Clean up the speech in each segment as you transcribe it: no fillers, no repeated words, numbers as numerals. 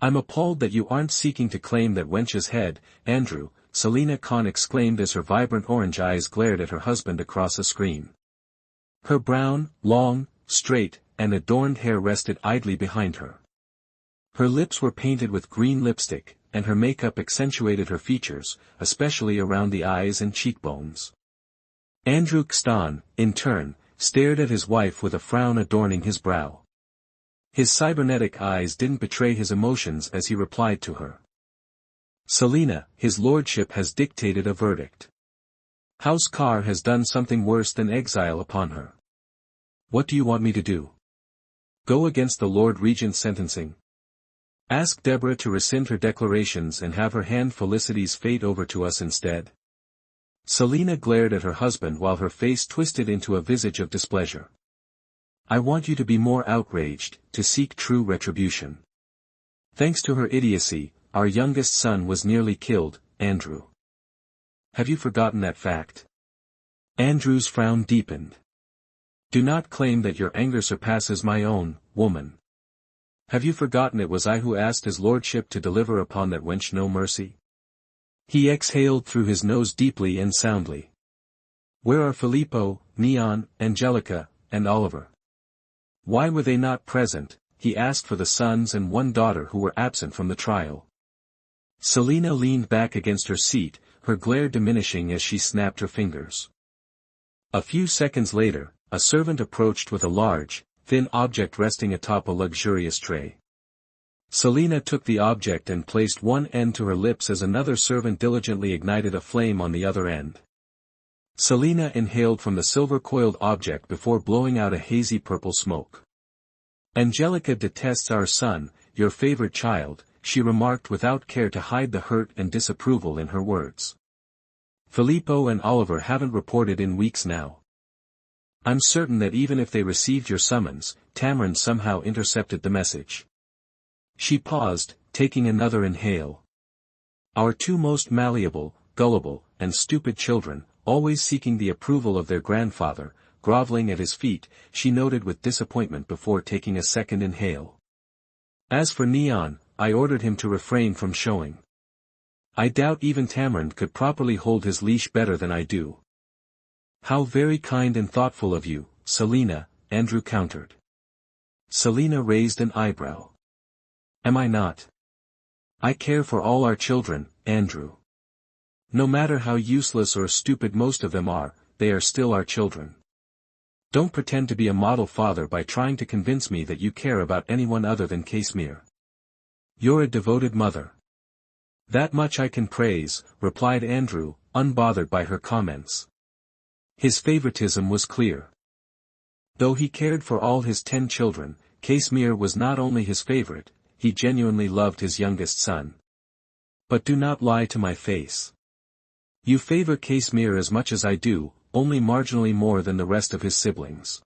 I'm appalled that you aren't seeking to claim that wench's head, Andrew, Selina Khan exclaimed as her vibrant orange eyes glared at her husband across a screen. Her brown, long, straight, and adorned hair rested idly behind her. Her lips were painted with green lipstick, and her makeup accentuated her features, especially around the eyes and cheekbones. Andrew Xton, in turn, stared at his wife with a frown adorning his brow. His cybernetic eyes didn't betray his emotions as he replied to her. Selina, his lordship has dictated a verdict. House Carr has done something worse than exile upon her. What do you want me to do? Go against the Lord Regent's sentencing? Ask Deborah to rescind her declarations and have her hand Felicity's fate over to us instead? Selina glared at her husband while her face twisted into a visage of displeasure. I want you to be more outraged, to seek true retribution. Thanks to her idiocy, our youngest son was nearly killed, Andrew. Have you forgotten that fact? Andrew's frown deepened. Do not claim that your anger surpasses my own, woman. Have you forgotten it was I who asked his lordship to deliver upon that wench no mercy? He exhaled through his nose deeply and soundly. Where are Filippo, Neon, Angelica, and Oliver? Why were they not present? He asked for the sons and one daughter who were absent from the trial. Selina leaned back against her seat, her glare diminishing as she snapped her fingers. A few seconds later, a servant approached with a large, thin object resting atop a luxurious tray. Selina took the object and placed one end to her lips as another servant diligently ignited a flame on the other end. Selina inhaled from the silver-coiled object before blowing out a hazy purple smoke. Angelica detests our son, your favorite child, she remarked without care to hide the hurt and disapproval in her words. Filippo and Oliver haven't reported in weeks now. I'm certain that even if they received your summons, Tamarin somehow intercepted the message. She paused, taking another inhale. Our two most malleable, gullible, and stupid children, always seeking the approval of their grandfather, groveling at his feet, she noted with disappointment before taking a second inhale. As for Neon, I ordered him to refrain from showing. I doubt even Tamarin could properly hold his leash better than I do. How very kind and thoughtful of you, Selina, Andrew countered. Selina raised an eyebrow. Am I not? I care for all our children, Andrew. No matter how useless or stupid most of them are, they are still our children. Don't pretend to be a model father by trying to convince me that you care about anyone other than Casimir. You're a devoted mother. That much I can praise, replied Andrew, unbothered by her comments. His favoritism was clear. Though he cared for all his 10 children, Casimir was not only his favorite, he genuinely loved his youngest son. But do not lie to my face. You favor Casimir as much as I do, only marginally more than the rest of his siblings.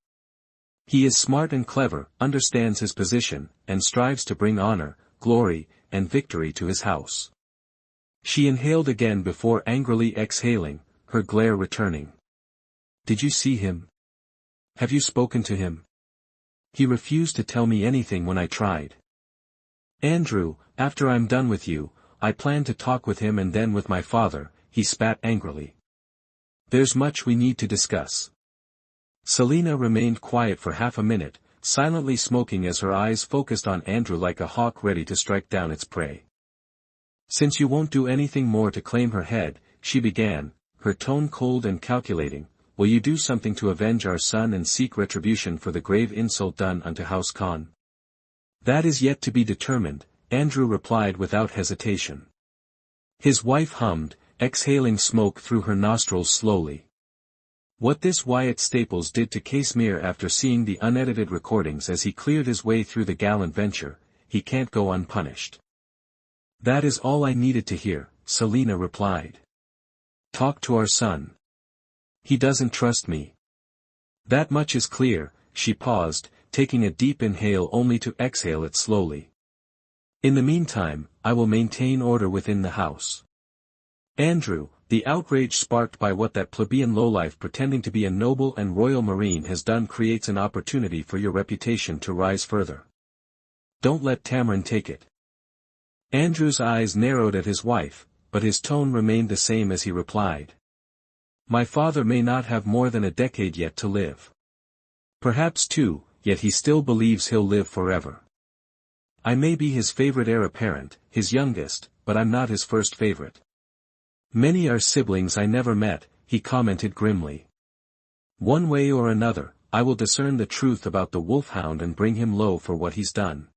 He is smart and clever, understands his position, and strives to bring honor, glory, and victory to his house. She inhaled again before angrily exhaling, her glare returning. Did you see him? Have you spoken to him? He refused to tell me anything when I tried. Andrew, after I'm done with you, I plan to talk with him and then with my father, he spat angrily. There's much we need to discuss. Selina remained quiet for half a minute, silently smoking as her eyes focused on Andrew like a hawk ready to strike down its prey. Since you won't do anything more to claim her head, she began, her tone cold and calculating, will you do something to avenge our son and seek retribution for the grave insult done unto House Khan? That is yet to be determined, Andrew replied without hesitation. His wife hummed, exhaling smoke through her nostrils slowly. What this Wyatt Staples did to Casimir after seeing the unedited recordings as he cleared his way through the gallant venture, he can't go unpunished. That is all I needed to hear, Selina replied. Talk to our son. He doesn't trust me. That much is clear, she paused, taking a deep inhale only to exhale it slowly. In the meantime, I will maintain order within the house. Andrew, the outrage sparked by what that plebeian lowlife pretending to be a noble and royal marine has done creates an opportunity for your reputation to rise further. Don't let Tamarin take it. Andrew's eyes narrowed at his wife, but his tone remained the same as he replied. My father may not have more than a decade yet to live. Perhaps 2, yet he still believes he'll live forever. I may be his favorite heir apparent, his youngest, but I'm not his first favorite. Many are siblings I never met, he commented grimly. One way or another, I will discern the truth about the wolfhound and bring him low for what he's done.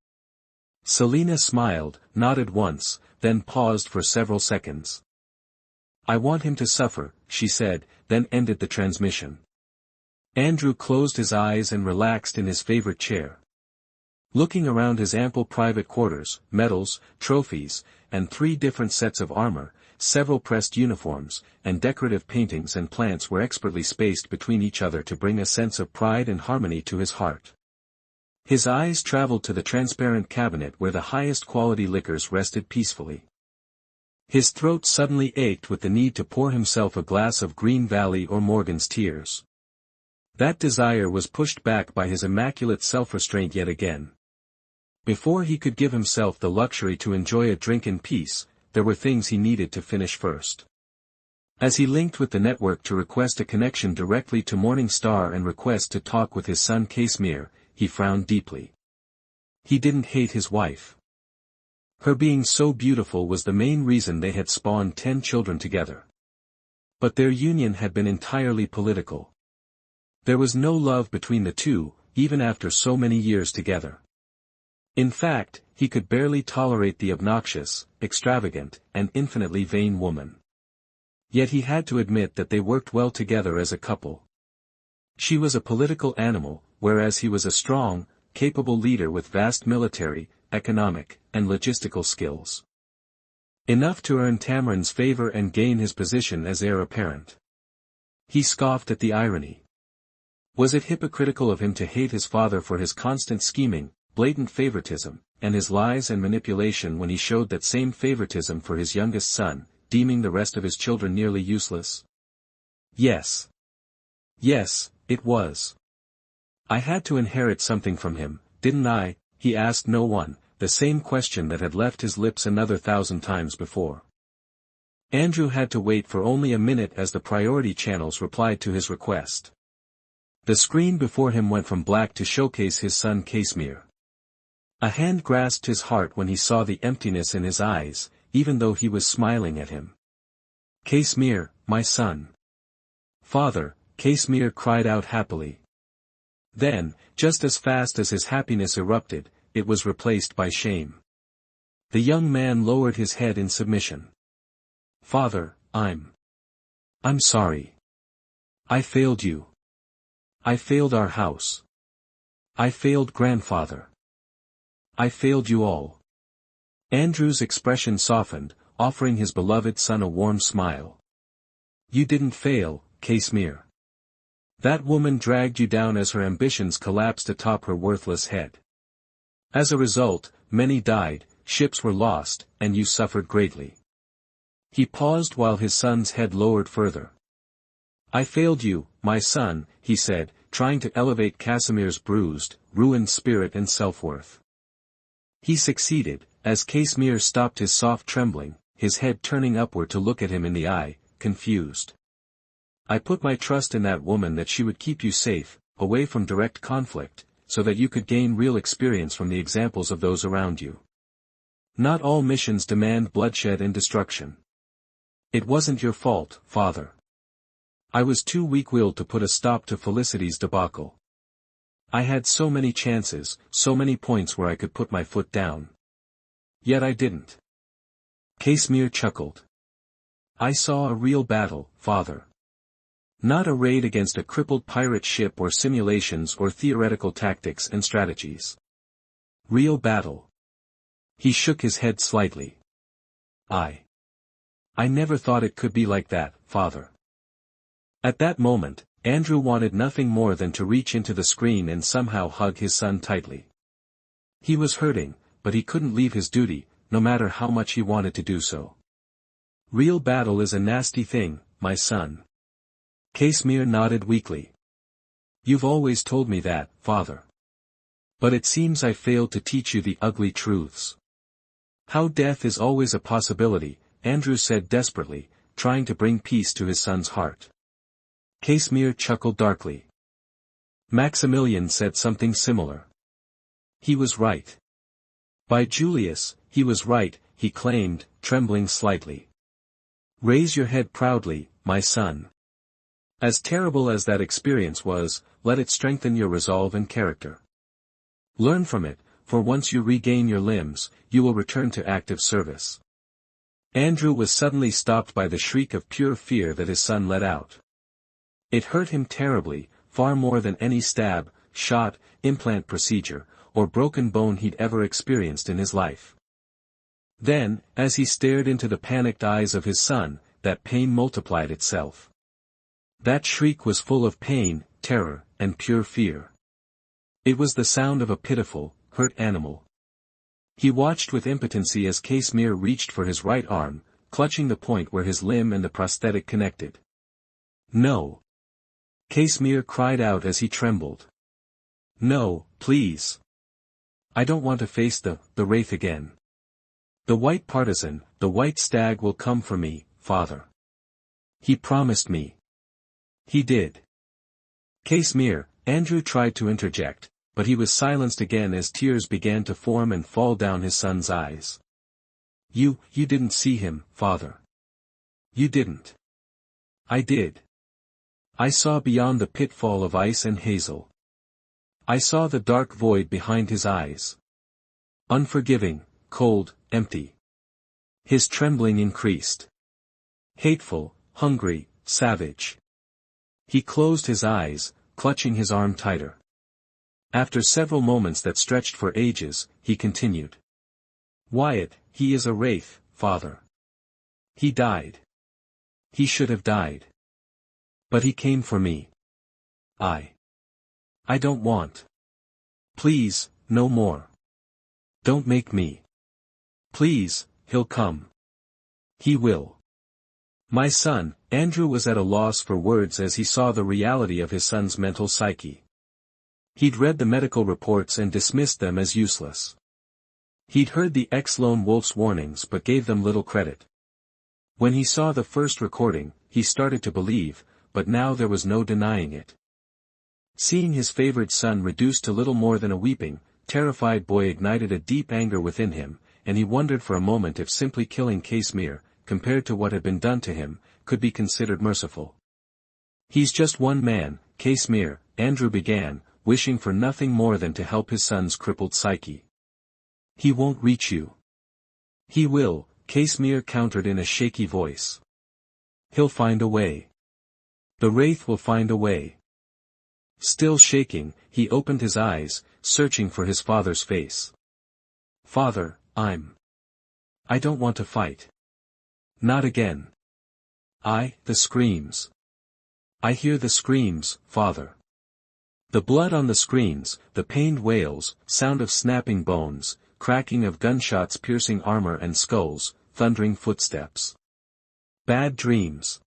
Selina smiled, nodded once, then paused for several seconds. I want him to suffer, she said, then ended the transmission. Andrew closed his eyes and relaxed in his favorite chair. Looking around his ample private quarters, medals, trophies, and 3 different sets of armor, several pressed uniforms, and decorative paintings and plants were expertly spaced between each other to bring a sense of pride and harmony to his heart. His eyes traveled to the transparent cabinet where the highest quality liquors rested peacefully. His throat suddenly ached with the need to pour himself a glass of Green Valley or Morgan's Tears. That desire was pushed back by his immaculate self-restraint yet again. Before he could give himself the luxury to enjoy a drink in peace, there were things he needed to finish first. As he linked with the network to request a connection directly to Morning Star and request to talk with his son Casimir, he frowned deeply. He didn't hate his wife. Her being so beautiful was the main reason they had spawned 10 children together. But their union had been entirely political. There was no love between the two, even after so many years together. In fact, he could barely tolerate the obnoxious, extravagant, and infinitely vain woman. Yet he had to admit that they worked well together as a couple. She was a political animal, whereas he was a strong, capable leader with vast military, economic, and logistical skills. Enough to earn Tamarin's favor and gain his position as heir apparent. He scoffed at the irony. Was it hypocritical of him to hate his father for his constant scheming, blatant favoritism, and his lies and manipulation when he showed that same favoritism for his youngest son, deeming the rest of his children nearly useless? Yes. Yes, it was. I had to inherit something from him, didn't I? He asked no one, the same question that had left his lips another 1,000 times before. Andrew had to wait for only a minute as the priority channels replied to his request. The screen before him went from black to showcase his son Casimir. A hand grasped his heart when he saw the emptiness in his eyes, even though he was smiling at him. Casimir, my son. Father, Casimir cried out happily. Then, just as fast as his happiness erupted, it was replaced by shame. The young man lowered his head in submission. Father, I'm sorry. I failed you. I failed our house. I failed grandfather. I failed you all. Andrew's expression softened, offering his beloved son a warm smile. You didn't fail, Casimir. That woman dragged you down as her ambitions collapsed atop her worthless head. As a result, many died, ships were lost, and you suffered greatly. He paused while his son's head lowered further. I failed you, my son, he said, trying to elevate Casimir's bruised, ruined spirit and self-worth. He succeeded, as Casimir stopped his soft trembling, his head turning upward to look at him in the eye, confused. I put my trust in that woman that she would keep you safe, away from direct conflict, so that you could gain real experience from the examples of those around you. Not all missions demand bloodshed and destruction. It wasn't your fault, Father. I was too weak-willed to put a stop to Felicity's debacle. I had so many chances, so many points where I could put my foot down. Yet I didn't. Casimir chuckled. I saw a real battle, Father. Not a raid against a crippled pirate ship or simulations or theoretical tactics and strategies. Real battle. He shook his head slightly. I never thought it could be like that, Father. At that moment, Andrew wanted nothing more than to reach into the screen and somehow hug his son tightly. He was hurting, but he couldn't leave his duty, no matter how much he wanted to do so. Real battle is a nasty thing, my son. Casimir nodded weakly. You've always told me that, Father. But it seems I failed to teach you the ugly truths. How death is always a possibility, Andrew said desperately, trying to bring peace to his son's heart. Casimir chuckled darkly. Maximilian said something similar. He was right. By Julius, he was right, he claimed, trembling slightly. Raise your head proudly, my son. As terrible as that experience was, let it strengthen your resolve and character. Learn from it, for once you regain your limbs, you will return to active service. Andrew was suddenly stopped by the shriek of pure fear that his son let out. It hurt him terribly, far more than any stab, shot, implant procedure, or broken bone he'd ever experienced in his life. Then, as he stared into the panicked eyes of his son, that pain multiplied itself. That shriek was full of pain, terror, and pure fear. It was the sound of a pitiful, hurt animal. He watched with impotency as Casimir reached for his right arm, clutching the point where his limb and the prosthetic connected. No. Casimir cried out as he trembled. No, please. I don't want to face the Wraith again. The white partisan, the white stag will come for me, father. He promised me. He did. Casimir, Andrew tried to interject, but he was silenced again as tears began to form and fall down his son's eyes. You didn't see him, father. You didn't. I did. I saw beyond the pitfall of ice and hazel. I saw the dark void behind his eyes. Unforgiving, cold, empty. His trembling increased. Hateful, hungry, savage. He closed his eyes, clutching his arm tighter. After several moments that stretched for ages, he continued. Wyatt, he is a wraith, father. He died. He should have died. But he came for me. I don't want. Please, no more. Don't make me. Please, he'll come. He will. My son, Andrew was at a loss for words as he saw the reality of his son's mental psyche. He'd read the medical reports and dismissed them as useless. He'd heard the ex-lone wolf's warnings but gave them little credit. When he saw the first recording, he started to believe, but now there was no denying it. Seeing his favored son reduced to little more than a weeping, terrified boy ignited a deep anger within him, and he wondered for a moment if simply killing Casimir, compared to what had been done to him, could be considered merciful. He's just one man, Casimir, Andrew began, wishing for nothing more than to help his son's crippled psyche. He won't reach you. He will, Casimir countered in a shaky voice. He'll find a way. The Wraith will find a way. Still shaking, he opened his eyes, searching for his father's face. Father, I don't want to fight. Not again. The screams. I hear the screams, father. The blood on the screens, the pained wails, sound of snapping bones, cracking of gunshots piercing armor and skulls, thundering footsteps. Bad dreams.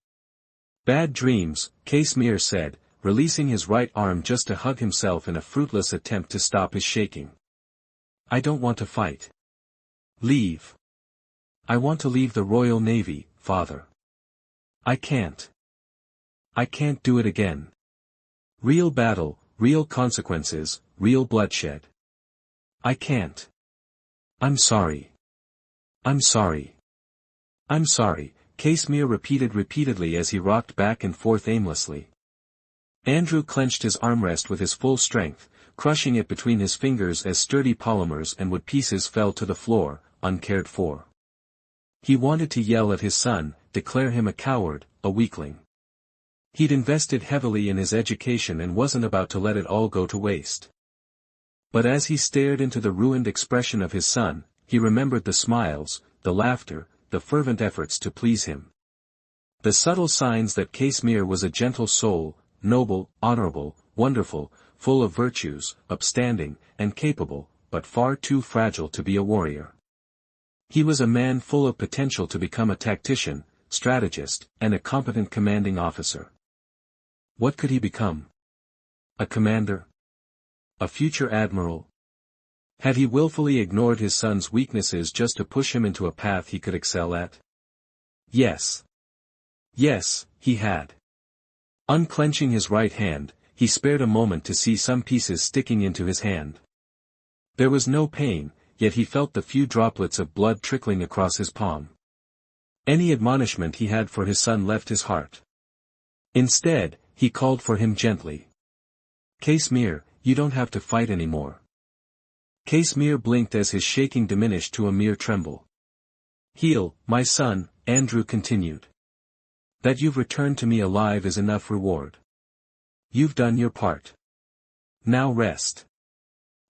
Bad dreams, Casimir said, releasing his right arm just to hug himself in a fruitless attempt to stop his shaking. I don't want to fight. Leave. I want to leave the Royal Navy, father. I can't. I can't do it again. Real battle, real consequences, real bloodshed. I can't. I'm sorry. I'm sorry. I'm sorry, Casimir repeated repeatedly as he rocked back and forth aimlessly. Andrew clenched his armrest with his full strength, crushing it between his fingers as sturdy polymers and wood pieces fell to the floor, uncared for. He wanted to yell at his son, declare him a coward, a weakling. He'd invested heavily in his education and wasn't about to let it all go to waste. But as he stared into the ruined expression of his son, he remembered the smiles, the laughter, the fervent efforts to please him. The subtle signs that Casimir was a gentle soul, noble, honorable, wonderful, full of virtues, upstanding, and capable, but far too fragile to be a warrior. He was a man full of potential to become a tactician, strategist, and a competent commanding officer. What could he become? A commander? A future admiral? Had he willfully ignored his son's weaknesses just to push him into a path he could excel at? Yes. Yes, he had. Unclenching his right hand, he spared a moment to see some pieces sticking into his hand. There was no pain, yet he felt the few droplets of blood trickling across his palm. Any admonishment he had for his son left his heart. Instead, he called for him gently. Casimir, you don't have to fight anymore. Casimir blinked as his shaking diminished to a mere tremble. Heal, my son, Andrew continued. That you've returned to me alive is enough reward. You've done your part. Now rest.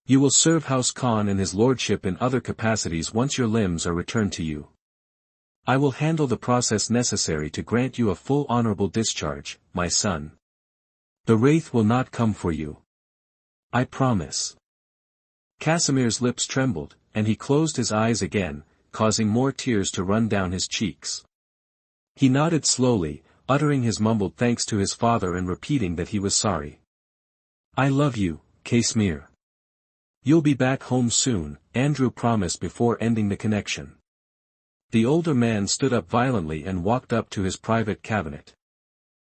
You will serve House Khan and his lordship in other capacities once your limbs are returned to you. I will handle the process necessary to grant you a full honorable discharge, my son. The Wraith will not come for you. I promise. Casimir's lips trembled, and he closed his eyes again, causing more tears to run down his cheeks. He nodded slowly, uttering his mumbled thanks to his father and repeating that he was sorry. I love you, Casimir. You'll be back home soon, Andrew promised before ending the connection. The older man stood up violently and walked up to his private cabinet.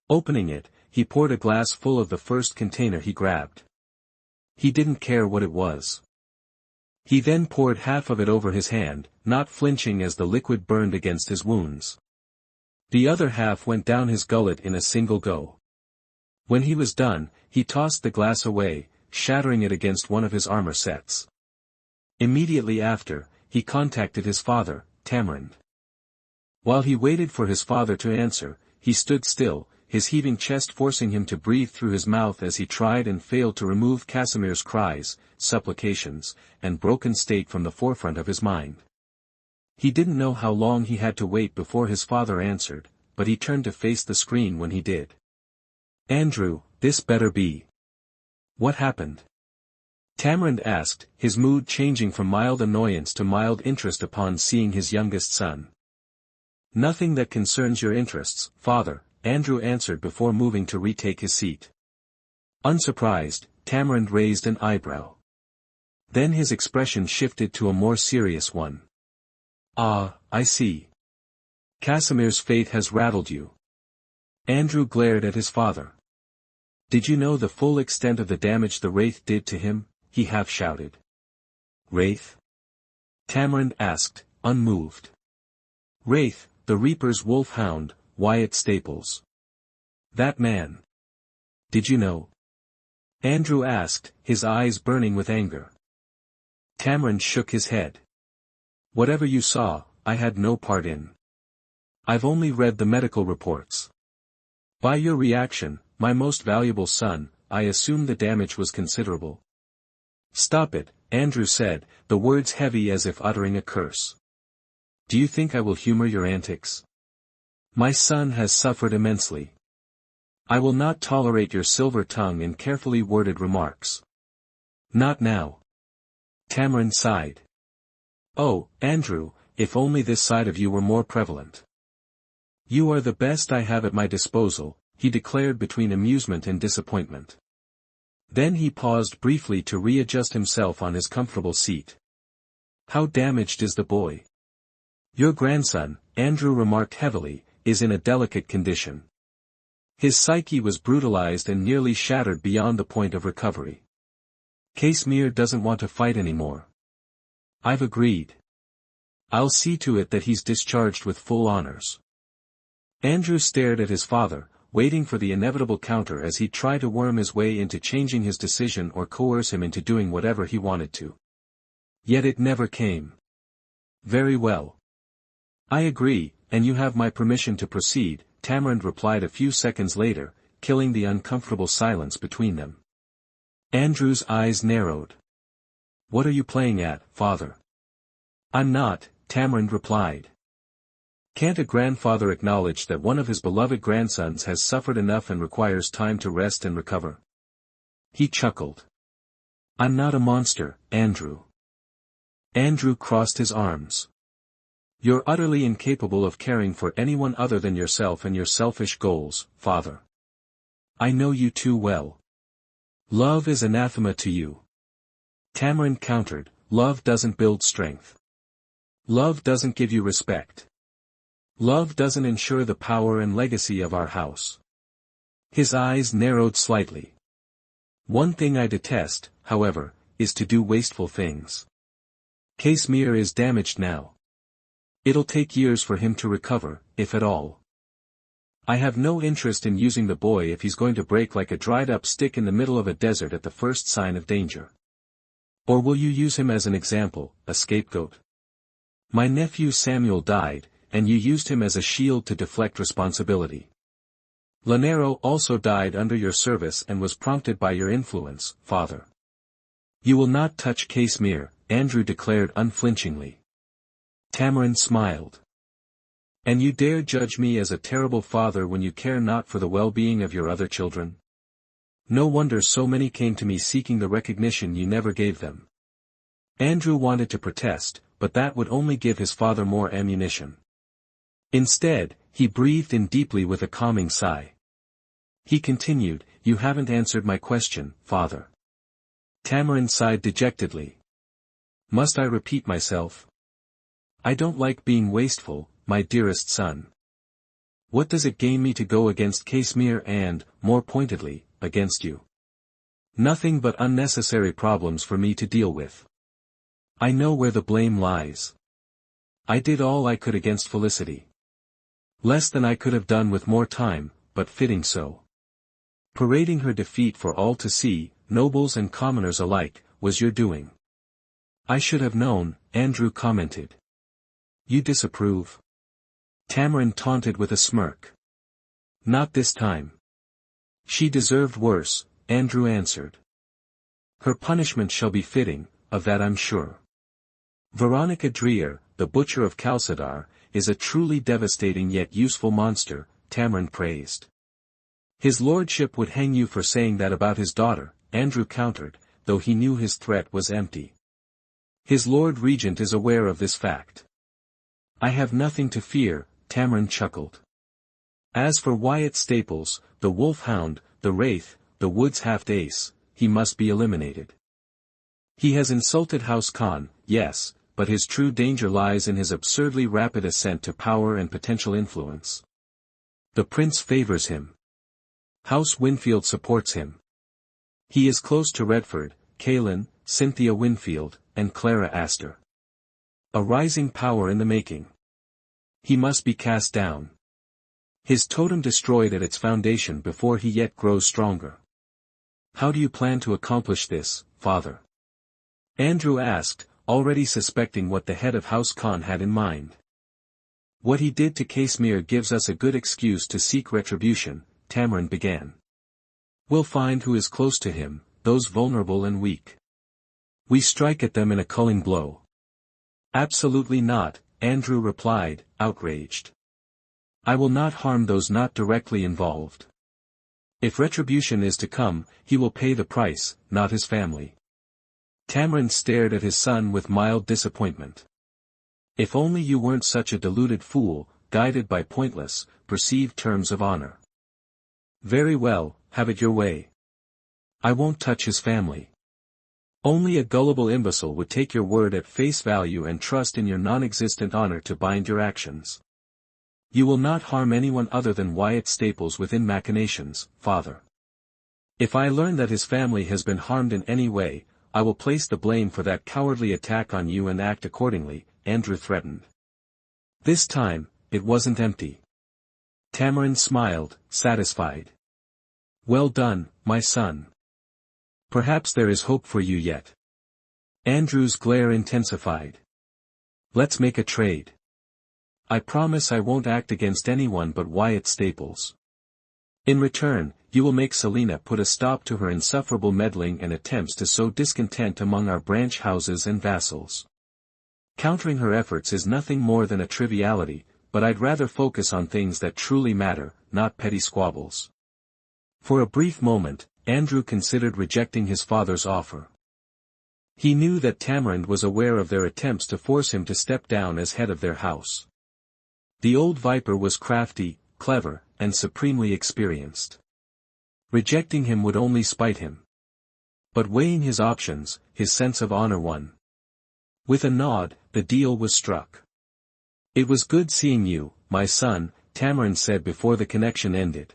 Opening it, he poured a glass full of the first container he grabbed. He didn't care what it was. He then poured half of it over his hand, not flinching as the liquid burned against his wounds. The other half went down his gullet in a single go. When he was done, he tossed the glass away, shattering it against one of his armor sets. Immediately after, he contacted his father, Tamarind. While he waited for his father to answer, he stood still, his heaving chest forcing him to breathe through his mouth as he tried and failed to remove Casimir's cries, supplications, and broken state from the forefront of his mind. He didn't know how long he had to wait before his father answered, but he turned to face the screen when he did. Andrew, this better be. What happened? Tamarind asked, his mood changing from mild annoyance to mild interest upon seeing his youngest son. Nothing that concerns your interests, father, Andrew answered before moving to retake his seat. Unsurprised, Tamarind raised an eyebrow. Then his expression shifted to a more serious one. Ah, I see. Casimir's fate has rattled you. Andrew glared at his father. Did you know the full extent of the damage the Wraith did to him? He half shouted. Wraith? Tamarind asked, unmoved. Wraith, the Reaper's wolfhound, Wyatt Staples. That man. Did you know? Andrew asked, his eyes burning with anger. Tamarind shook his head. Whatever you saw, I had no part in. I've only read the medical reports. By your reaction, my most valuable son, I assume the damage was considerable. Stop it, Andrew said, the words heavy as if uttering a curse. Do you think I will humor your antics? My son has suffered immensely. I will not tolerate your silver tongue and carefully worded remarks. Not now. Tamarind sighed. Oh, Andrew, if only this side of you were more prevalent. You are the best I have at my disposal, he declared between amusement and disappointment. Then he paused briefly to readjust himself on his comfortable seat. How damaged is the boy? Your grandson, Andrew remarked heavily, is in a delicate condition. His psyche was brutalized and nearly shattered beyond the point of recovery. Casimir doesn't want to fight anymore. I've agreed. I'll see to it that he's discharged with full honors. Andrew stared at his father, waiting for the inevitable counter as he tried to worm his way into changing his decision or coerce him into doing whatever he wanted to. Yet it never came. Very well. I agree, and you have my permission to proceed, Tamarind replied a few seconds later, killing the uncomfortable silence between them. Andrew's eyes narrowed. What are you playing at, father? I'm not, Tamarind replied. Can't a grandfather acknowledge that one of his beloved grandsons has suffered enough and requires time to rest and recover? He chuckled. I'm not a monster, Andrew. Andrew crossed his arms. You're utterly incapable of caring for anyone other than yourself and your selfish goals, father. I know you too well. Love is anathema to you. Tamarind countered, love doesn't build strength. Love doesn't give you respect. Love doesn't ensure the power and legacy of our house. His eyes narrowed slightly. One thing I detest, however, is to do wasteful things. Casimir is damaged now. It'll take years for him to recover, if at all. I have no interest in using the boy if he's going to break like a dried-up stick in the middle of a desert at the first sign of danger. Or will you use him as an example, a scapegoat? My nephew Samuel died, and you used him as a shield to deflect responsibility. Lanero also died under your service and was prompted by your influence, father. You will not touch Casimir, Andrew declared unflinchingly. Tamarin smiled. And you dare judge me as a terrible father when you care not for the well-being of your other children? No wonder so many came to me seeking the recognition you never gave them. Andrew wanted to protest, but that would only give his father more ammunition. Instead, he breathed in deeply with a calming sigh. He continued, you haven't answered my question, father. Tamarin sighed dejectedly. Must I repeat myself? I don't like being wasteful, my dearest son. What does it gain me to go against Casimir and, more pointedly, against you? Nothing but unnecessary problems for me to deal with. I know where the blame lies. I did all I could against Felicity. Less than I could have done with more time, but fitting so. Parading her defeat for all to see, nobles and commoners alike, was your doing. I should have known, Andrew commented. You disapprove? Tamarin taunted with a smirk. Not this time. She deserved worse, Andrew answered. Her punishment shall be fitting, of that I'm sure. Veronica Dreer, the butcher of Calcedar, is a truly devastating yet useful monster, Tamarin praised. His lordship would hang you for saying that about his daughter, Andrew countered, though he knew his threat was empty. His Lord Regent is aware of this fact. I have nothing to fear, Tamarin chuckled. As for Wyatt Staples, the wolfhound, the Wraith, the Woods half-ace, he must be eliminated. He has insulted House Khan, yes, but his true danger lies in his absurdly rapid ascent to power and potential influence. The prince favors him. House Winfield supports him. He is close to Redford, Kaelin, Cynthia Winfield, and Clara Astor. A rising power in the making. He must be cast down. His totem destroyed at its foundation before he yet grows stronger. How do you plan to accomplish this, father? Andrew asked, already suspecting what the head of House Khan had in mind. What he did to Casimir gives us a good excuse to seek retribution, Tamarin began. We'll find who is close to him, those vulnerable and weak. We strike at them in a culling blow. Absolutely not, Andrew replied, outraged. I will not harm those not directly involved. If retribution is to come, he will pay the price, not his family. Tamarin stared at his son with mild disappointment. If only you weren't such a deluded fool, guided by pointless, perceived terms of honor. Very well, have it your way. I won't touch his family. Only a gullible imbecile would take your word at face value and trust in your non-existent honor to bind your actions. You will not harm anyone other than Wyatt Staples within machinations, father. If I learn that his family has been harmed in any way, I will place the blame for that cowardly attack on you and act accordingly, Andrew threatened. This time, it wasn't empty. Tamarin smiled, satisfied. Well done, my son. Perhaps there is hope for you yet. Andrew's glare intensified. Let's make a trade. I promise I won't act against anyone but Wyatt Staples. In return, you will make Selina put a stop to her insufferable meddling and attempts to sow discontent among our branch houses and vassals. Countering her efforts is nothing more than a triviality, but I'd rather focus on things that truly matter, not petty squabbles. For a brief moment, Andrew considered rejecting his father's offer. He knew that Tamarin was aware of their attempts to force him to step down as head of their house. The old viper was crafty, clever, and supremely experienced. Rejecting him would only spite him. But weighing his options, his sense of honor won. With a nod, the deal was struck. It was good seeing you, my son, Tamarin said before the connection ended.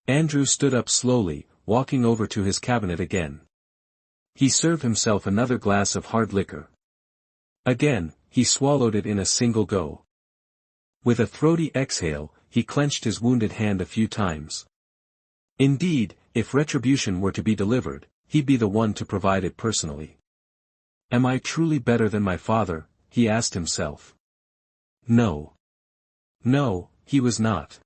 Andrew stood up slowly, walking over to his cabinet again. He served himself another glass of hard liquor. Again, he swallowed it in a single go. With a throaty exhale, he clenched his wounded hand a few times. Indeed, if retribution were to be delivered, he'd be the one to provide it personally. Am I truly better than my father? He asked himself. No. No, he was not.